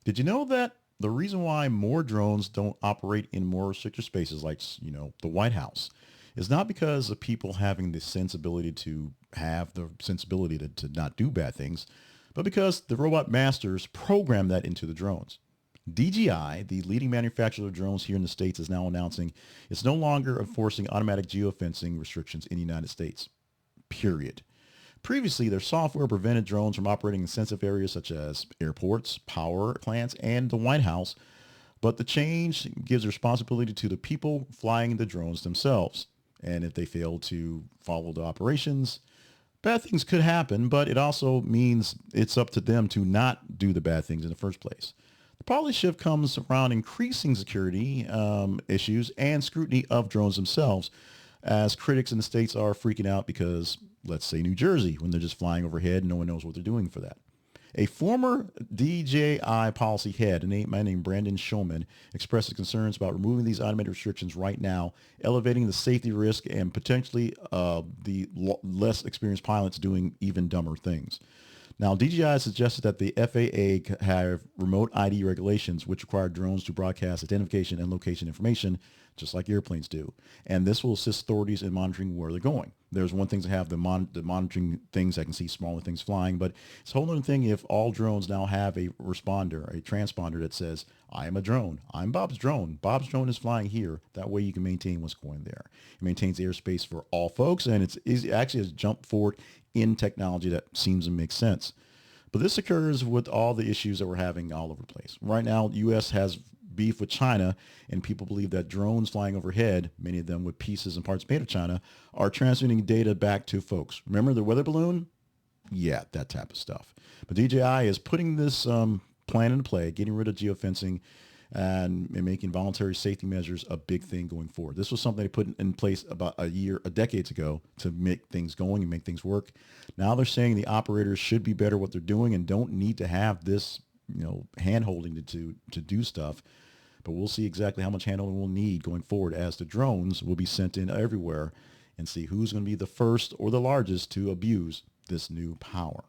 Did you know that the reason why more drones don't operate in more restricted spaces like, the White House is not because of people having the sensibility to to not do bad things, but because the robot masters program that into the drones. DJI, the leading manufacturer of drones here in the States, is now announcing it's no longer enforcing automatic geofencing restrictions in the United States. Period. Previously, their software prevented drones from operating in sensitive areas such as airports, power plants, and the White House, but the change gives responsibility to the people flying the drones themselves. And if they fail to follow the operations, bad things could happen, but it also means it's up to them to not do the bad things in the first place. The policy shift comes around increasing security issues and scrutiny of drones themselves, as critics in the states are freaking out because, let's say, New Jersey, when they're just flying overhead, no one knows what they're doing for that. A former DJI policy head, a man named Brendan Schulman, expressed his concerns about removing these automated restrictions right now, elevating the safety risk and potentially less experienced pilots doing even dumber things. Now, DJI suggested that the FAA have remote ID regulations, which require drones to broadcast identification and location information, just like airplanes do. And this will assist authorities in monitoring where they're going. There's one thing to have the monitoring things that can see smaller things flying, but it's a whole other thing if all drones now have a responder, a transponder that says, I am a drone. I'm Bob's drone. Bob's drone is flying here. That way you can maintain what's going there. It maintains airspace for all folks, and it's actually a jump forward in technology that seems to make sense. But this occurs with all the issues that we're having all over the place. Right now, the U.S. has beef with China, and people believe that drones flying overhead, many of them with pieces and parts made of China, are transmitting data back to folks. Remember the weather balloon? Yeah, that type of stuff. But DJI is putting this plan into play, getting rid of geofencing and making voluntary safety measures a big thing going forward. This was something they put in place about a decades ago to make things going and make things work. Now they're saying the operators should be better at what they're doing and don't need to have this, hand holding to do stuff. But we'll see exactly how much handling we'll need going forward as the drones will be sent in everywhere and see who's going to be the first or the largest to abuse this new power.